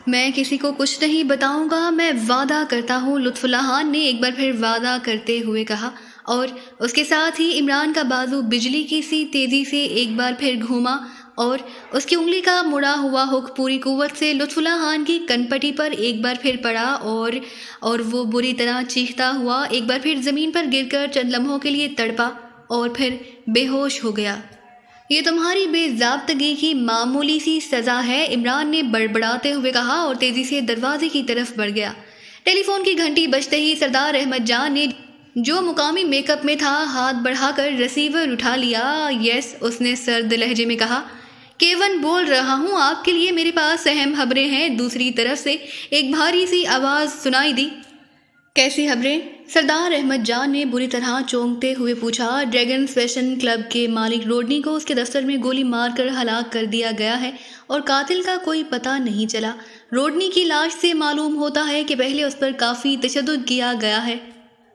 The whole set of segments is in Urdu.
میں کسی کو کچھ نہیں بتاؤں گا، میں وعدہ کرتا ہوں، لطف اللہ خان نے ایک بار پھر وعدہ کرتے ہوئے کہا، اور اس کے ساتھ ہی عمران کا بازو بجلی کی سی تیزی سے ایک بار پھر گھوما اور اس کی انگلی کا مڑا ہوا ہک پوری قوت سے لطف اللہ خان کی کنپٹی پر ایک بار پھر پڑا اور وہ بری طرح چیختا ہوا ایک بار پھر زمین پر گر کر چند لمحوں کے لیے تڑپا اور پھر بے ہوش ہو گیا۔ یہ تمہاری بے ضابطگی کی معمولی سی سزا ہے، عمران نے بڑبڑاتے ہوئے کہا اور تیزی سے دروازے کی طرف بڑھ گیا۔ ٹیلی فون کی گھنٹی بجتے ہی سردار احمد جان نے جو مقامی میک اپ میں تھا ہاتھ بڑھا کر ریسیور اٹھا لیا۔ یس، اس نے سرد لہجے میں کہا، کیون بول رہا ہوں، آپ کے لیے میرے پاس اہم خبریں ہیں۔ دوسری طرف سے ایک بھاری سی آواز سنائی دی۔ کیسی خبریں؟ سردار احمد جان نے بری طرح چونکتے ہوئے پوچھا۔ ڈریگنز فیشن کلب کے مالک روڈنی کو اس کے دفتر میں گولی مار کر ہلاک کر دیا گیا ہے اور قاتل کا کوئی پتہ نہیں چلا۔ روڈنی کی لاش سے معلوم ہوتا ہے کہ پہلے اس پر کافی تشدد کیا گیا ہے۔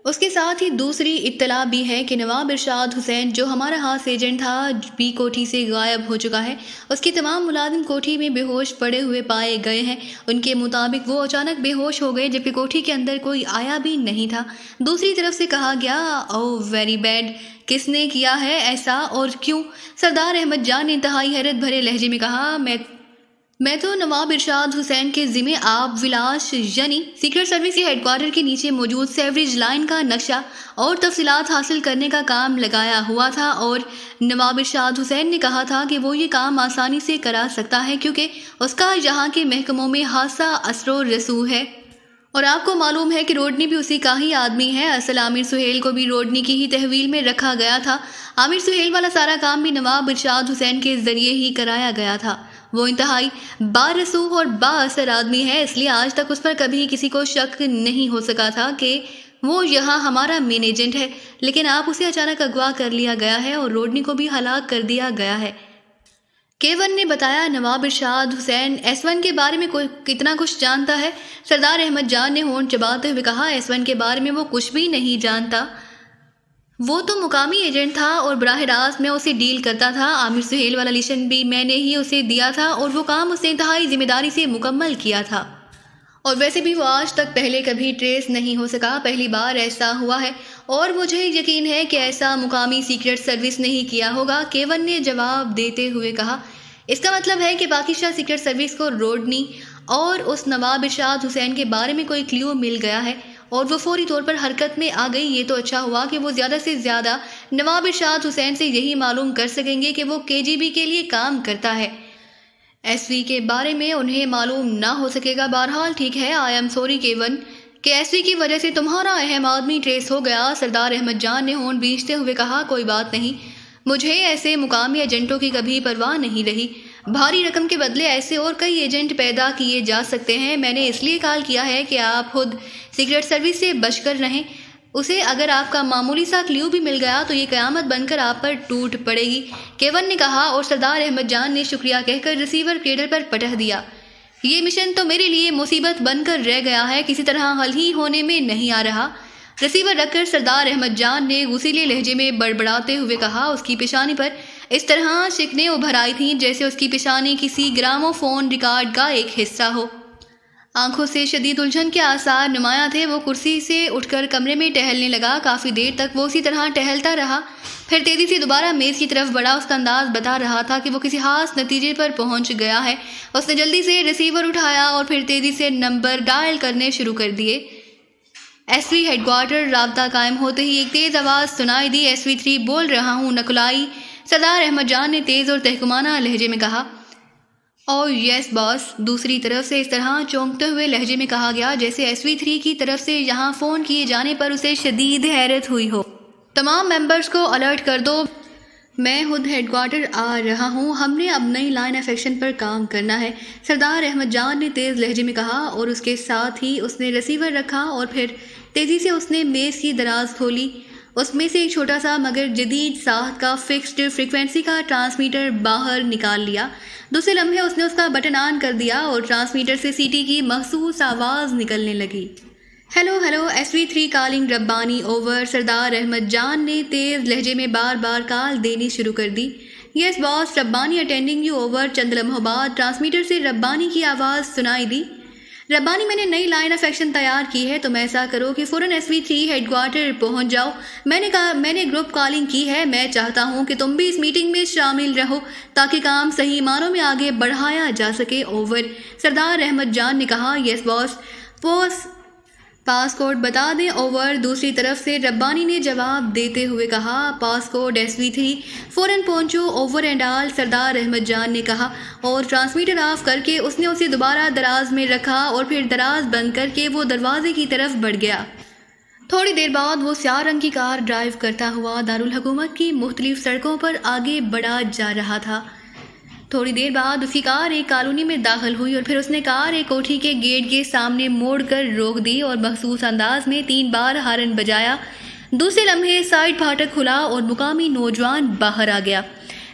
اس کے ساتھ ہی دوسری اطلاع بھی ہے کہ نواب ارشاد حسین جو ہمارا خاص ایجنٹ تھا بھی کوٹھی سے غائب ہو چکا ہے۔ اس کے تمام ملازم کوٹھی میں بے ہوش پڑے ہوئے پائے گئے ہیں۔ ان کے مطابق وہ اچانک بے ہوش ہو گئے جبکہ کوٹھی کے اندر کوئی آیا بھی نہیں تھا۔ دوسری طرف سے کہا گیا، او ویری بیڈ، کس نے کیا ہے ایسا اور کیوں؟ سردار احمد جان نے انتہائی حیرت بھرے لہجے میں کہا، میں تو نواب ارشاد حسین کے ذمہ آب ولاس یعنی سیکرٹ سروس کے ہیڈ کوارٹر کے نیچے موجود سیوریج لائن کا نقشہ اور تفصیلات حاصل کرنے کا کام لگایا ہوا تھا، اور نواب ارشاد حسین نے کہا تھا کہ وہ یہ کام آسانی سے کرا سکتا ہے کیونکہ اس کا یہاں کے محکموں میں خاصا اثر و رسوخ ہے، اور آپ کو معلوم ہے کہ روڈنی بھی اسی کا ہی آدمی ہے۔ اصل عامر سہیل کو بھی روڈنی کی ہی تحویل میں رکھا گیا تھا۔ عامر سہیل والا سارا کام بھی نواب ارشاد حسین کے ذریعے ہی کرایا گیا تھا۔ وہ انتہائی بارسوخ اور با اثر آدمی ہے، اس لیے آج تک اس پر کبھی کسی کو شک نہیں ہو سکا تھا کہ وہ یہاں ہمارا مین ایجنٹ ہے، لیکن آپ اسے اچانک اغوا کر لیا گیا ہے اور روڈنی کو بھی ہلاک کر دیا گیا ہے۔ کیون نے بتایا نواب ارشاد حسین ایس ون کے بارے میں کتنا کچھ جانتا ہے؟ سردار احمد جان نے ہونٹ چباتے ہوئے کہا، ایس ون کے بارے میں وہ کچھ بھی نہیں جانتا، وہ تو مقامی ایجنٹ تھا اور براہ راست میں اسے ڈیل کرتا تھا۔ عامر سہیل والا لیشن بھی میں نے ہی اسے دیا تھا اور وہ کام اس نے انتہائی ذمہ داری سے مکمل کیا تھا، اور ویسے بھی وہ آج تک پہلے کبھی ٹریس نہیں ہو سکا، پہلی بار ایسا ہوا ہے، اور مجھے یقین ہے کہ ایسا مقامی سیکرٹ سروس نہیں کیا ہوگا۔ کیون نے جواب دیتے ہوئے کہا، اس کا مطلب ہے کہ پاکستان سیکرٹ سروس کو روڈنی اور اس نواب ارشاد حسین کے بارے میں کوئی کلیو مل گیا ہے اور وہ فوری طور پر حرکت میں آ گئی۔ یہ تو اچھا ہوا کہ وہ زیادہ سے زیادہ نواب ارشاد حسین سے یہی معلوم کر سکیں گے کہ وہ کے جی بی کے لیے کام کرتا ہے، ایس وی کے بارے میں انہیں معلوم نہ ہو سکے گا۔ بہرحال ٹھیک ہے، آئی ایم سوری کیون کہ ایس وی کی وجہ سے تمہارا اہم آدمی ٹریس ہو گیا۔ سردار احمد جان نے ہونٹ بھینچتے ہوئے کہا، کوئی بات نہیں، مجھے ایسے مقامی ایجنٹوں کی کبھی پرواہ نہیں رہی۔ بھاری رقم کے بدلے ایسے اور کئی ایجنٹ پیدا کیے جا سکتے ہیں۔ میں نے اس لیے کال کیا ہے کہ آپ خود سیکرٹ سروس سے بچ کر رہیں، اسے اگر آپ کا معمولی سا کلیو بھی مل گیا تو یہ قیامت بن کر آپ پر ٹوٹ پڑے گی، کیون نے کہا، اور سردار احمد جان نے شکریہ کہہ کر ریسیور کیڈر پر پٹخ دیا۔ یہ مشن تو میرے لیے مصیبت بن کر رہ گیا ہے، کسی طرح حل ہی ہونے میں نہیں آ رہا۔ ریسیور رکھ کر سردار احمد جان نے غصیلے لہجے میں بڑبڑاتے ہوئے کہا، اس کی پیشانی پر اس طرح شکنیں ابھر آئی تھیں جیسے اس کی پیشانی کسی گرامو فون ریکارڈ کا ایک حصہ ہو۔ آنکھوں سے شدید الجھن کے آثار نمایاں تھے۔ وہ کرسی سے اٹھ کر کمرے میں ٹہلنے لگا۔ کافی دیر تک وہ اسی طرح ٹہلتا رہا، پھر تیزی سے دوبارہ میز کی طرف بڑھا۔ اس کا انداز بتا رہا تھا کہ وہ کسی خاص نتیجے پر پہنچ گیا ہے۔ اس نے جلدی سے ریسیور اٹھایا اور پھر تیزی سے نمبر ڈائل کرنے شروع کر دیے۔ S V headquarter. رابطہ قائم ہوتے ہی ایک تیز آواز سنائی دی، SV3 بول رہا ہوں، نقل آئی۔ سردار احمد جان نے تیز اور تحکمانہ لہجے میں کہا، او یس باس۔ دوسری طرف سے اس طرح چونکتے ہوئے لہجے میں کہا گیا جیسے SV3 کی طرف سے یہاں فون کیے جانے پر اسے شدید حیرت ہوئی ہو۔ تمام ممبرز کو الرٹ کر دو، میں خود ہیڈ کوارٹر آ رہا ہوں، ہم نے اب نئی لائن آف ایکشن پر کام کرنا ہے، سردار احمد جان نے تیز لہجے میں کہا، اور اس کے ساتھ ہی اس نے ریسیور رکھا اور پھر تیزی سے اس نے میز کی دراز کھولی۔ اس میں سے ایک چھوٹا سا مگر جدید ساخت کا فکسڈ فریکوینسی کا ٹرانسمیٹر باہر نکال لیا۔ دوسرے لمحے اس نے اس کا بٹن آن کر دیا اور ٹرانسمیٹر سے سیٹی کی مخصوص آواز نکلنے لگی۔ ہیلو ہیلو، SV3 کالنگ ربانی اوور۔ سردار احمد جان نے تیز لہجے میں بار بار کال دینی شروع کر دی۔ یس باس ربانی اٹینڈنگ یو اوور. چند لمحوں بعد ٹرانسمیٹر سے ربانی کی آواز سنائی دی. ربانی میں نے نئی لائن آف ایکشن تیار کی ہے. تم ایسا کرو کہ فوراً SV3 ہیڈ کوارٹر پہنچ جاؤ. میں نے گروپ کالنگ کی ہے. میں چاہتا ہوں کہ تم بھی اس میٹنگ میں شامل رہو تاکہ کام صحیح معنوں میں آگے بڑھایا جا سکے. اوور. سردار احمد جان نے کہا. یس باس پاس کوڈ بتا دیں. اوور. دوسری طرف سے ربانی نے جواب دیتے ہوئے کہا. پاس کوڈ SV3. فوراً پہنچو. Over and all. سردار احمد جان نے کہا اور ٹرانسمیٹر آف کر کے اس نے اسے دوبارہ دراز میں رکھا اور پھر دراز بند کر کے وہ دروازے کی طرف بڑھ گیا. تھوڑی دیر بعد وہ سیاہ رنگ کی کار ڈرائیو کرتا ہوا دارالحکومت کی مختلف سڑکوں پر آگے بڑھا جا رہا تھا. تھوڑی دیر بعد اس کی کار ایک کالونی میں داخل ہوئی اور پھر اس نے کار ایک کوٹھی کے گیٹ کے سامنے موڑ کر روک دی اور مخصوص انداز میں 3 بار ہارن بجایا. دوسرے لمحے سائڈ پھاٹک کھلا اور مقامی نوجوان باہر آ گیا.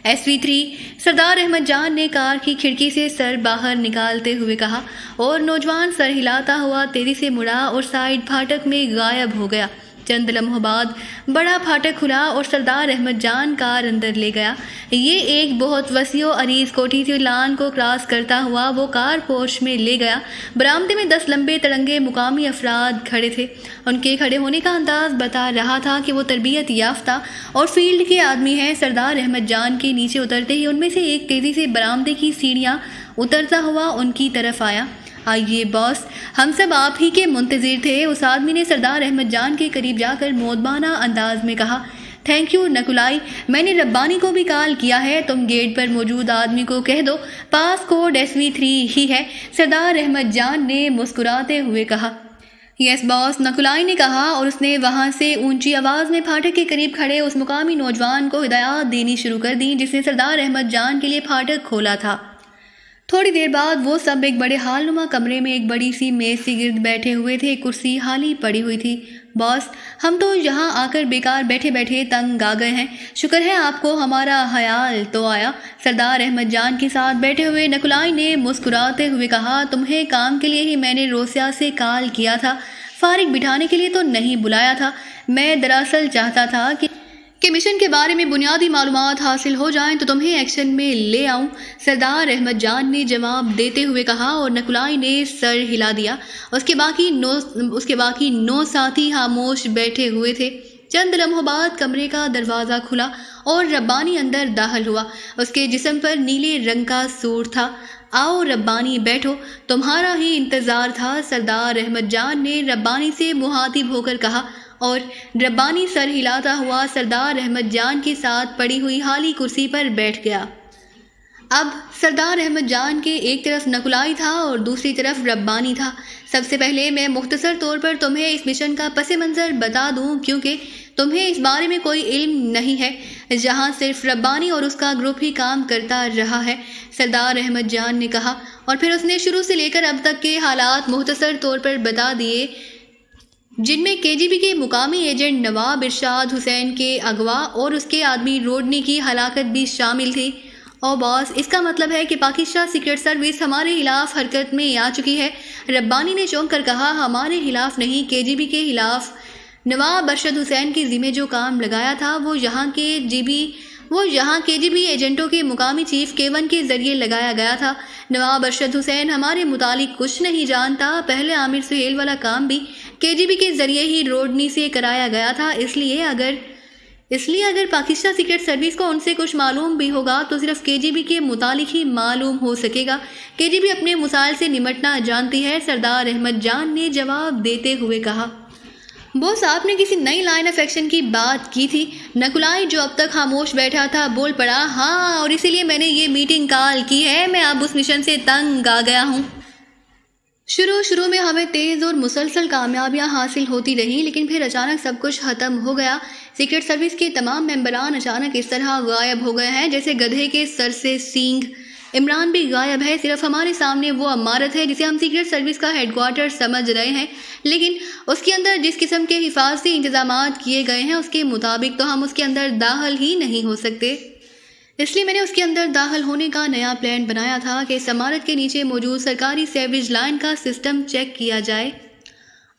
SV3. سردار احمد جان نے کار کی کھڑکی سے سر باہر نکالتے ہوئے کہا اور نوجوان سر ہلاتا ہوا تیزی سے مڑا اور سائڈ پھاٹک میں غائب ہو گیا. چند لمحوں بعد بڑا پھاٹک کھلا اور سردار احمد جان کار اندر لے گیا. یہ ایک بہت وسیع و عریض کوٹھی تھی. لان کو کراس کرتا ہوا وہ کار پورچ میں لے گیا. برآمدے میں 10 لمبے ترنگے مقامی افراد کھڑے تھے. ان کے کھڑے ہونے کا انداز بتا رہا تھا کہ وہ تربیت یافتہ اور فیلڈ کے آدمی ہیں. سردار احمد جان کے نیچے اترتے ہی ان میں سے ایک تیزی سے برآمدے کی سیڑھیاں اترتا ہوا ان کی طرف آیا. آئیے باس، ہم سب آپ ہی کے منتظر تھے. اس آدمی نے سردار احمد جان کے قریب جا کر مودبانہ انداز میں کہا. تھینک یو نکولائی، میں نے ربانی کو بھی کال کیا ہے. تم گیٹ پر موجود آدمی کو کہہ دو پاس کوڈ SV3 ہی ہے. سردار احمد جان نے مسکراتے ہوئے کہا. یس باس، نکولائی نے کہا اور اس نے وہاں سے اونچی آواز میں پھاٹک کے قریب کھڑے اس مقامی نوجوان کو ہدایات دینی شروع کر دی جس نے سردار احمد جان کے لیے پھاٹک کھولا تھا. تھوڑی دیر بعد وہ سب ایک بڑے ہال نما کمرے میں ایک بڑی سی میز سے گرد بیٹھے ہوئے تھے. کرسی خالی پڑی ہوئی تھی. باس، ہم تو یہاں آ کر بیکار بیٹھے بیٹھے تنگ آ گئے ہیں. شکر ہے آپ کو ہمارا خیال تو آیا. سردار احمد جان کے ساتھ بیٹھے ہوئے نکولائی نے مسکراتے ہوئے کہا. تمہیں کام کے لیے ہی میں نے روسیا سے کال کیا تھا، فارغ بٹھانے کے لیے تو نہیں بلایا تھا. میں دراصل چاہتا تھا کہ مشن کے بارے میں بنیادی معلومات حاصل ہو جائیں تو تمہیں ایکشن میں لے آؤں. سردار احمد جان نے جواب دیتے ہوئے کہا اور نکولائی نے سر ہلا دیا. اس کے باقی 9 ساتھی خاموش بیٹھے ہوئے تھے. چند لمحوں بعد کمرے کا دروازہ کھلا اور ربانی اندر داخل ہوا. اس کے جسم پر نیلے رنگ کا سوٹ تھا. آؤ ربانی بیٹھو، تمہارا ہی انتظار تھا. سردار احمد جان نے ربانی سے مخاطب ہو کر کہا اور ربانی سر ہلاتا ہوا سردار احمد جان کے ساتھ پڑی ہوئی خالی کرسی پر بیٹھ گیا. اب سردار احمد جان کے ایک طرف نکولائی تھا اور دوسری طرف ربانی تھا. سب سے پہلے میں مختصر طور پر تمہیں اس مشن کا پس منظر بتا دوں کیونکہ تمہیں اس بارے میں کوئی علم نہیں ہے، جہاں صرف ربانی اور اس کا گروپ ہی کام کرتا رہا ہے. سردار احمد جان نے کہا اور پھر اس نے شروع سے لے کر اب تک کے حالات مختصر طور پر بتا دیے، جن میں KGB کے مقامی ایجنٹ نواب ارشاد حسین کے اغوا اور اس کے آدمی روڈنی کی ہلاکت بھی شامل تھی. اور باس، اس کا مطلب ہے کہ پاکستان سیکرٹ سروس ہمارے خلاف حرکت میں آ چکی ہے. ربانی نے چونک کر کہا. ہمارے خلاف نہیں، KGB کے خلاف. نواب ارشد حسین کے ذمہ جو کام لگایا تھا وہ یہاں KGB ایجنٹوں کے مقامی چیف K1 کے ذریعے لگایا گیا تھا. نواب ارشد حسین ہمارے متعلق کچھ نہیں جانتا. پہلے عامر سہیل والا کام بھی KGB کے ذریعے ہی روڈنی سے کرایا گیا تھا. اس لیے اگر پاکستان سیکرٹ سروس کو ان سے کچھ معلوم بھی ہوگا تو صرف KGB کے متعلق ہی معلوم ہو سکے گا. KGB اپنے مسائل سے نمٹنا جانتی ہے. سردار احمد جان نے جواب دیتے ہوئے کہا. بوس، آپ نے کسی نئی لائن آف ایکشن کی بات کی تھی. نکولائی جو اب تک خاموش بیٹھا تھا بول پڑا. ہاں، اور اسی لیے میں نے یہ میٹنگ کال کی ہے. میں اب اس مشن سے تنگ آ گیا ہوں. شروع میں ہمیں تیز اور مسلسل کامیابیاں حاصل ہوتی رہیں، لیکن پھر اچانک سب کچھ ختم ہو گیا. سیکرٹ سروس کے تمام ممبران اچانک اس طرح غائب ہو گئے ہیں جیسے گدھے کے سر سے سینگ. عمران بھی غائب ہے. صرف ہمارے سامنے وہ عمارت ہے جسے ہم سیکرٹ سروس کا ہیڈ کوارٹر سمجھ رہے ہیں، لیکن اس کے اندر جس قسم کے حفاظتی انتظامات کیے گئے ہیں اس کے مطابق تو ہم اس کے اندر داخل ہی نہیں ہو سکتے. اس لیے میں نے اس کے اندر داخل ہونے کا نیا پلان بنایا تھا کہ اس عمارت کے نیچے موجود سرکاری سیوریج لائن کا سسٹم چیک کیا جائے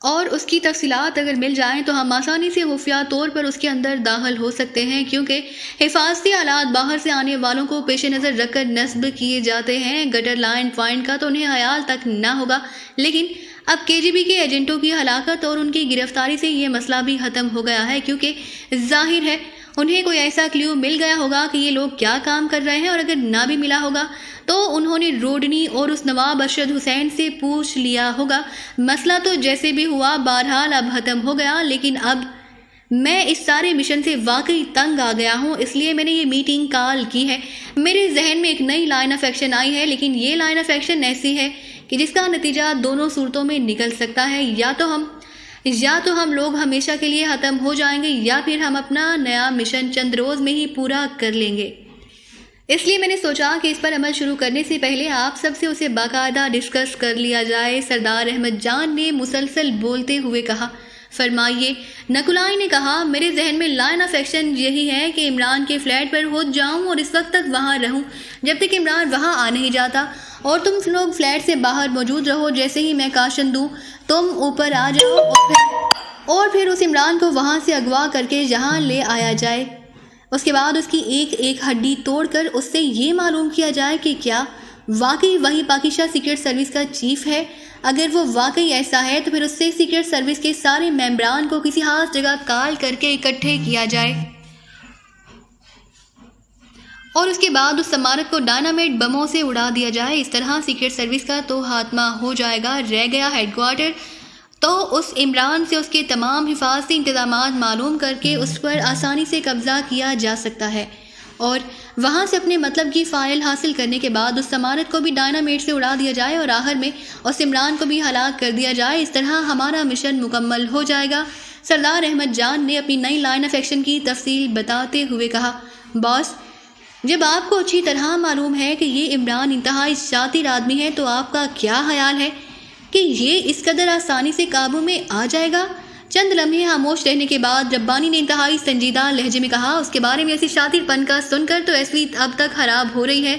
اور اس کی تفصیلات اگر مل جائیں تو ہم آسانی سے خفیہ طور پر اس کے اندر داخل ہو سکتے ہیں، کیونکہ حفاظتی آلات باہر سے آنے والوں کو پیش نظر رکھ کر نصب کیے جاتے ہیں۔ گٹر لائن پوائنٹ کا تو انہیں خیال تک نہ ہوگا، لیکن اب KGB کے ایجنٹوں کی ہلاکت اور ان کی گرفتاری سے یہ مسئلہ بھی ختم ہو گیا ہے، کیونکہ ظاہر ہے انہیں کوئی ایسا کلیو مل گیا ہوگا کہ یہ لوگ کیا کام کر رہے ہیں، اور اگر نہ بھی ملا ہوگا تو انہوں نے روڈنی اور اس نواب ارشد حسین سے پوچھ لیا ہوگا۔ مسئلہ تو جیسے بھی ہوا بہرحال اب ختم ہو گیا، لیکن اب میں اس سارے مشن سے واقعی تنگ آ گیا ہوں، اس لیے میں نے یہ میٹنگ کال کی ہے۔ میرے ذہن میں ایک نئی لائن آف ایکشن آئی ہے، لیکن یہ لائن آف ایکشن ایسی ہے کہ جس کا نتیجہ دونوں صورتوں میں نکل سکتا ہے، یا تو ہم لوگ ہمیشہ کے لیے ختم ہو جائیں گے، یا پھر ہم اپنا نیا مشن چند روز میں ہی پورا کر لیں گے۔ اس لیے میں نے سوچا کہ اس پر عمل شروع کرنے سے پہلے آپ سب سے اسے باقاعدہ ڈسکس کر لیا جائے۔ سردار احمد جان نے مسلسل بولتے ہوئے کہا۔ فرمائیے، نکولائی نے کہا۔ میرے ذہن میں لائن آف ایکشن یہی ہے کہ عمران کے فلیٹ پر خود جاؤں اور اس وقت تک وہاں رہوں جب تک عمران وہاں آ نہیں جاتا، اور تم لوگ فلیٹ سے باہر موجود رہو۔ جیسے ہی میں کاشن دوں تم اوپر آ جاؤ اور پھر اس عمران کو وہاں سے اغوا کر کے یہاں لے آیا جائے۔ اس کے بعد اس کی ایک ایک ہڈی توڑ کر اس سے یہ معلوم کیا جائے کہ کیا واقعی وہی پاکشہ سیکرٹ سروس کا چیف ہے۔ اگر وہ واقعی ایسا ہے تو پھر اس سے سیکرٹ سروس کے سارے ممبران کو کسی خاص جگہ کال کر کے اکٹھے کیا جائے، اور اس کے بعد اس سمارت کو ڈائنامیٹ بموں سے اڑا دیا جائے۔ اس طرح سیکرٹ سروس کا تو خاتمہ ہو جائے گا۔ رہ گیا ہیڈ کوارٹر، تو اس عمران سے اس کے تمام حفاظتی انتظامات معلوم کر کے اس پر آسانی سے قبضہ کیا جا سکتا ہے، اور وہاں سے اپنے مطلب کی فائل حاصل کرنے کے بعد اس سمارت کو بھی ڈائنامیٹ سے اڑا دیا جائے، اور آخر میں اس عمران کو بھی ہلاک کر دیا جائے۔ اس طرح ہمارا مشن مکمل ہو جائے گا۔ سردار احمد جان نے اپنی نئی لائن آف ایکشن کی تفصیل بتاتے ہوئے کہا۔ باس، جب آپ کو اچھی طرح معلوم ہے کہ یہ عمران انتہائی شاطر آدمی ہے تو آپ کا کیا خیال ہے کہ یہ اس قدر آسانی سے قابو میں آ جائے گا؟ چند لمحے خاموش رہنے کے بعد ربانی نے انتہائی سنجیدہ لہجے میں کہا۔ اس کے بارے میں ایسی شاطر پن کا سن کر تو ایسی اب تک خراب ہو رہی ہے،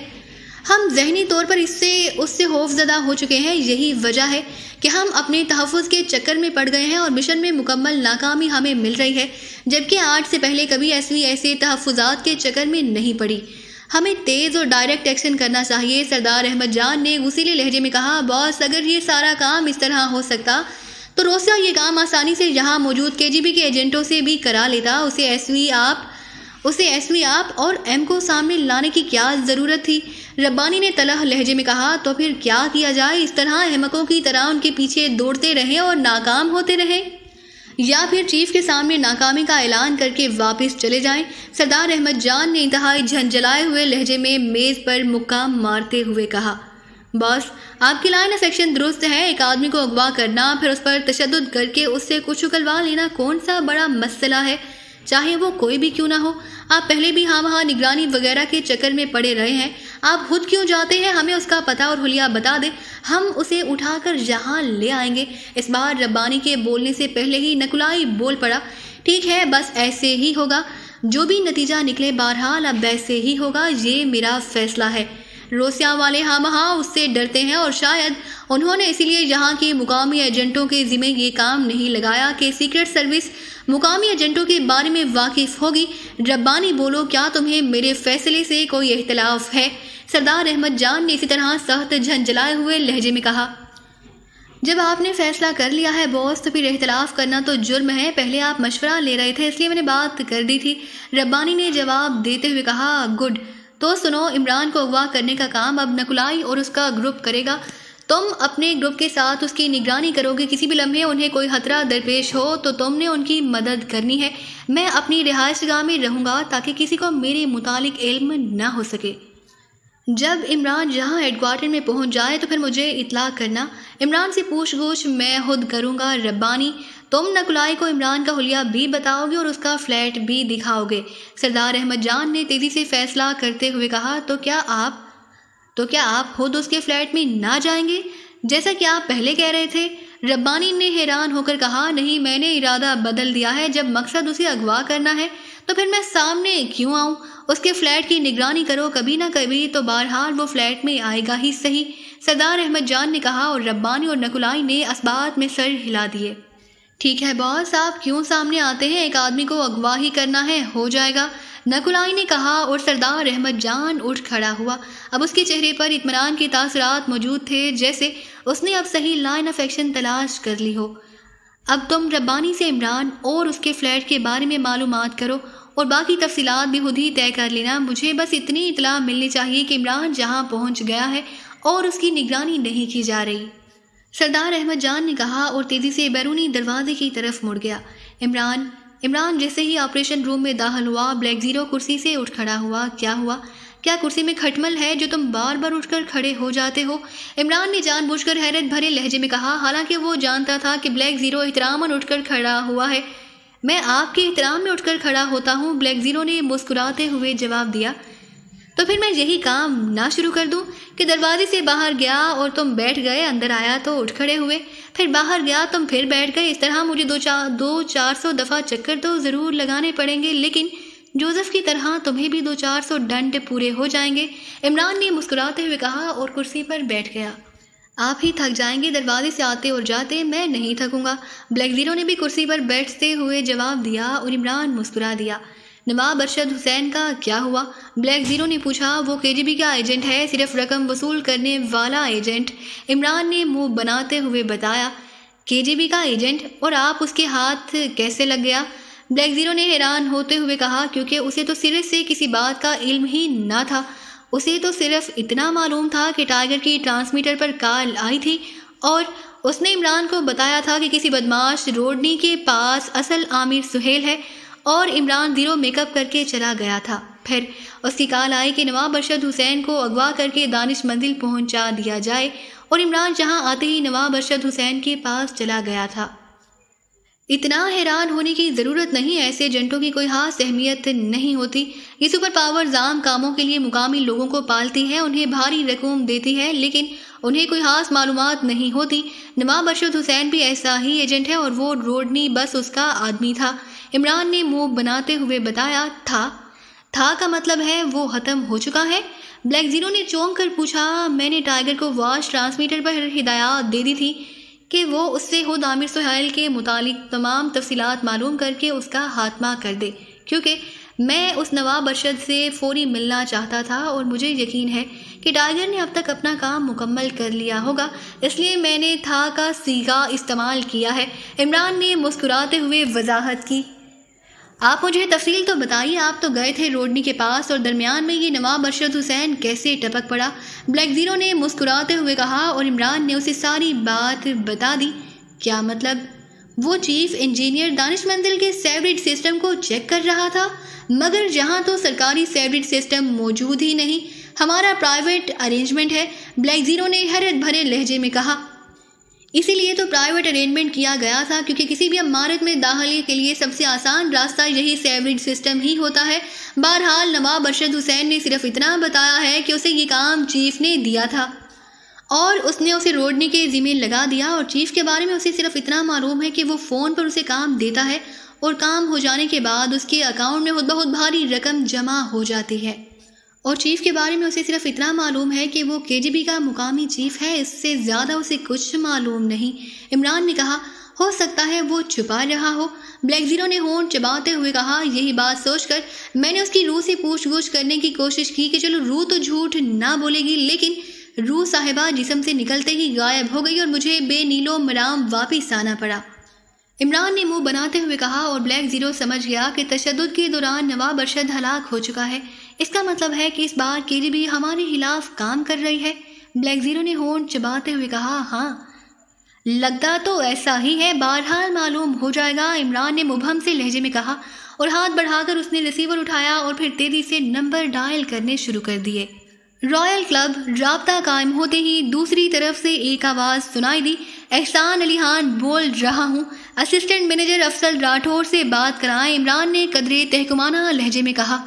ہم ذہنی طور پر اس سے خوف زدہ ہو چکے ہیں۔ یہی وجہ ہے کہ ہم اپنے تحفظ کے چکر میں پڑ گئے ہیں اور مشن میں مکمل ناکامی ہمیں مل رہی ہے، جبکہ آج سے پہلے کبھی ایسے تحفظات کے چکر میں نہیں پڑی۔ ہمیں تیز اور ڈائریکٹ ایکشن کرنا چاہیے۔ سردار احمد جان نے غصیلے لہجے میں کہا۔ باس، اگر یہ سارا کام اس طرح ہو سکتا تو روسیا یہ کام آسانی سے یہاں موجود KGB کے ایجنٹوں سے بھی کرا لیتا۔ اسے ایس وی آپ اور ایم کو سامنے لانے کی کیا ضرورت تھی؟ ربانی نے تلخ لہجے میں کہا۔ تو پھر کیا کیا جائے؟ اس طرح احمقوں کی طرح ان کے پیچھے دوڑتے رہیں اور ناکام ہوتے رہیں، یا پھر چیف کے سامنے ناکامی کا اعلان کر کے واپس چلے جائیں؟ سردار احمد جان نے انتہائی جھنجھلائے ہوئے لہجے میں میز پر مکہ مارتے ہوئے کہا۔ باس، آپ کی لائن آف ایکشن درست ہے۔ ایک آدمی کو اغوا کرنا، پھر اس پر تشدد کر کے اس سے کچھ اکلوا لینا کون سا بڑا مسئلہ ہے، چاہے وہ کوئی بھی کیوں نہ ہو۔ آپ پہلے بھی وہاں نگرانی وغیرہ کے چکر میں پڑے رہے ہیں، آپ خود کیوں جاتے ہیں؟ ہمیں اس کا پتہ اور حلیہ بتا دیں، ہم اسے اٹھا کر یہاں لے آئیں گے۔ اس بار ربانی کے بولنے سے پہلے ہی نکولائی بول پڑا۔ ٹھیک ہے، بس ایسے ہی ہوگا، جو بھی نتیجہ نکلے بہرحال اب ویسے ہی ہوگا، یہ میرا فیصلہ ہے۔ روسیا والے ہاں اس سے ڈرتے ہیں، اور شاید انہوں نے اسی لیے یہاں کے مقامی ایجنٹوں کے ذمہ یہ کام نہیں لگایا کہ سیکرٹ سروس مقامی ایجنٹوں کے بارے میں واقف ہوگی۔ ربانی بولو، کیا تمہیں میرے فیصلے سے کوئی اختلاف ہے؟ سردار احمد جان نے اسی طرح سخت جھنجھلائے ہوئے لہجے میں کہا۔ جب آپ نے فیصلہ کر لیا ہے باس، تو پھر اختلاف کرنا تو جرم ہے۔ پہلے آپ مشورہ لے رہے تھے، اس لیے میں نے بات کر دی تھی۔ ربانی نے جواب دیتے ہوئے کہا۔ گڈ، تو سنو، عمران کو اغوا کرنے کا کام اب نکولائی اور اس کا گروپ کرے گا۔ تم اپنے گروپ کے ساتھ اس کی نگرانی کرو گے۔ کسی بھی لمحے انہیں کوئی خطرہ درپیش ہو تو تم نے ان کی مدد کرنی ہے۔ میں اپنی رہائش گاہ میں رہوں گا تاکہ کسی کو میرے متعلق علم نہ ہو سکے۔ جب عمران یہاں ہیڈ کوارٹر میں پہنچ جائے تو پھر مجھے اطلاع کرنا۔ عمران سے پوچھ گچھ میں خود کروں گا۔ ربانی، تم نکولائی کو عمران کا حلیہ بھی بتاؤ گے اور اس کا فلیٹ بھی دکھاؤ گے۔ سردار احمد جان نے تیزی سے فیصلہ کرتے ہوئے کہا۔ تو کیا آپ خود اس کے فلیٹ میں نہ جائیں گے جیسا کہ آپ پہلے کہہ رہے تھے؟ ربانی نے حیران ہو کر کہا۔ نہیں، میں نے ارادہ بدل دیا ہے۔ جب مقصد اسے اغوا کرنا ہے تو پھر میں سامنے کیوں آؤں؟ اس کے فلیٹ کی نگرانی کرو، کبھی نہ کبھی تو بہرحال وہ فلیٹ میں آئے گا ہی صحیح، سردار احمد جان نے کہا، اور ربانی اور نکولائی نے اسبات میں سر ہلا دیے۔ ٹھیک ہے باس، آپ کیوں سامنے آتے ہیں؟ ایک آدمی کو اغوا ہی کرنا ہے، ہو جائے گا، نکلائی نے کہا، اور سردار احمد جان اٹھ کھڑا ہوا۔ اب اس کے چہرے پر اطمینان کے تاثرات موجود تھے، جیسے اس نے اب صحیح لائن آف ایکشن تلاش کر لی ہو۔ اب تم ربانی سے عمران اور اس کے فلیٹ کے بارے میں معلومات کرو اور باقی تفصیلات بھی خود ہی طے کر لینا۔ مجھے بس اتنی اطلاع ملنی چاہیے کہ عمران جہاں پہنچ گیا ہے اور اس کی نگرانی نہیں کی جا رہی، سردار احمد جان نے کہا، اور تیزی سے بیرونی دروازے کی طرف مڑ گیا۔ عمران جیسے ہی آپریشن روم میں داخل ہوا، بلیک زیرو کرسی سے اٹھ کھڑا ہوا۔ کیا ہوا؟ کیا کرسی میں کھٹمل ہے جو تم بار بار اٹھ کر کھڑے ہو جاتے ہو؟ عمران نے جان بوجھ کر حیرت بھرے لہجے میں کہا، حالانکہ وہ جانتا تھا کہ بلیک زیرو احتراماً اٹھ کر کھڑا ہوا ہے۔ میں آپ کے احترام میں اٹھ کر کھڑا ہوتا ہوں، بلیک زیرو نے مسکراتے ہوئے جواب دیا۔ تو پھر میں یہی کام نہ شروع کر دوں کہ دروازے سے باہر گیا اور تم بیٹھ گئے، اندر آیا تو اٹھ کھڑے ہوئے، پھر باہر گیا تم پھر بیٹھ گئے، اس طرح مجھے 200-400 دفعہ چکر تو ضرور لگانے پڑیں گے، لیکن جوزف کی طرح تمہیں بھی 200-400 ڈنڈ پورے ہو جائیں گے، عمران نے مسکراتے ہوئے کہا، اور کرسی پر بیٹھ گیا۔ آپ ہی تھک جائیں گے دروازے سے آتے اور جاتے، میں نہیں تھکوں گا، بلیک زیرو نے بھی کرسی پر بیٹھتے ہوئے جواب دیا، اور عمران مسکرا دیا۔ نواب ارشد حسین کا کیا ہوا؟ بلیک زیرو نے پوچھا۔ وہ KGB کا ایجنٹ ہے، صرف رقم وصول کرنے والا ایجنٹ، عمران نے منہ بناتے ہوئے بتایا۔ KGB کا ایجنٹ؟ اور آپ اس کے ہاتھ کیسے لگ گیا؟ بلیک زیرو نے حیران ہوتے ہوئے کہا، کیونکہ اسے تو سرے سے کسی بات کا علم ہی نہ تھا، اسے تو صرف اتنا معلوم تھا کہ ٹائیگر کی ٹرانسمیٹر پر کال آئی تھی، اور اس نے عمران کو بتایا تھا کہ کسی بدماش روڈنی کے پاس اصل عامر سہیل ہے، اور عمران زیرو میک اپ کر کے چلا گیا تھا۔ پھر اس کی کال آئی کہ نواب ارشد حسین کو اغوا کر کے دانش منزل پہنچا دیا جائے، اور عمران جہاں آتے ہی نواب ارشد حسین کے پاس چلا گیا تھا۔ اتنا حیران ہونے کی ضرورت نہیں، ایسے ایجنٹوں کی کوئی خاص اہمیت نہیں ہوتی، یہ سپر پاورز عام کاموں کے لیے مقامی لوگوں کو پالتی ہے، انہیں بھاری رقوم دیتی ہے، لیکن انہیں کوئی خاص معلومات نہیں ہوتی۔ نواب ارشد حسین بھی ایسا ہی ایجنٹ ہے، اور وہ روڈنی بس اس کا آدمی تھا، عمران نے منہ بناتے ہوئے بتایا۔ تھا کا مطلب ہے وہ ختم ہو چکا ہے؟ بلیک زیرو نے چونک کر پوچھا۔ میں نے ٹائیگر کو واش ٹرانسمیٹر پر ہدایات دے دی تھی کہ وہ اس سے خود عامر سہیل کے متعلق تمام تفصیلات معلوم کر کے اس کا خاتمہ کر دے، کیونکہ میں اس نواب ارشد سے فوری ملنا چاہتا تھا، اور مجھے یقین ہے کہ ٹائیگر نے اب تک اپنا کام مکمل کر لیا ہوگا، اس لیے میں نے تھا کا صیغہ استعمال کیا ہے، عمران نے مسکراتے ہوئے وضاحت کی۔ آپ مجھے تفصیل تو بتائیے، آپ تو گئے تھے روڈنی کے پاس، اور درمیان میں یہ نواب ارشد حسین کیسے ٹپک پڑا؟ بلیک زیرو نے مسکراتے ہوئے کہا، اور عمران نے اسے ساری بات بتا دی۔ کیا مطلب؟ وہ چیف انجینئر دانش منزل کے سیوریج سسٹم کو چیک کر رہا تھا، مگر جہاں تو سرکاری سیوریج سسٹم موجود ہی نہیں، ہمارا پرائیویٹ ارینجمنٹ ہے، بلیک زیرو نے حیرت بھرے لہجے میں کہا۔ اسی لیے تو پرائیویٹ ارینجمنٹ کیا گیا تھا، کیونکہ کسی بھی عمارت میں داخلے کے لیے سب سے آسان راستہ یہی سیوریج سسٹم ہی ہوتا ہے۔ بہرحال نواب ارشد حسین نے صرف اتنا بتایا ہے کہ اسے یہ کام چیف نے دیا تھا، اور اس نے اسے روڈنی کے ذمہ لگا دیا، اور چیف کے بارے میں اسے صرف اتنا معلوم ہے کہ وہ فون پر اسے کام دیتا ہے، اور کام ہو جانے کے بعد اس کے اکاؤنٹ میں خود بہت بھاری رقم جمع ہو جاتی ہے۔ اور چیف کے بارے میں اسے صرف اتنا معلوم ہے کہ وہ KGB کا مقامی چیف ہے، اس سے زیادہ اسے کچھ معلوم نہیں، عمران نے کہا۔ ہو سکتا ہے وہ چھپا رہا ہو، بلیک زیرو نے ہونٹ چباتے ہوئے کہا۔ یہی بات سوچ کر میں نے اس کی روح سے پوچھ گچھ کرنے کی کوشش کی کہ چلو روح تو جھوٹ نہ بولے گی، لیکن روح صاحبہ جسم سے نکلتے ہی غائب ہو گئی، اور مجھے بے نیل و مرام واپس آنا پڑا، عمران نے منہ بناتے ہوئے کہا، اور بلیک زیرو سمجھ گیا کہ تشدد کے دوران نواب ارشد ہلاک ہو چکا ہے، اس کا مطلب ہے کہ اس بار KGB ہمارے خلاف کام کر رہی ہے، بلیک زیرو نے ہونٹ چباتے ہوئے کہا۔ ہاں لگتا تو ایسا ہی ہے، بہرحال معلوم ہو جائے گا، عمران نے مبہم سے لہجے میں کہا، اور ہاتھ بڑھا کر اس نے ریسیور اٹھایا اور پھر تیزی سے نمبر ڈائل کرنے شروع کر دیے۔ رائل کلب رابطہ قائم ہوتے ہی دوسری طرف سے ایک آواز سنائی دی۔ احسان علی خان بول رہا ہوں، اسسٹنٹ مینیجر افضل راٹھور سے بات کرائیں، عمران نے قدرے تحکمانہ لہجے میں کہا۔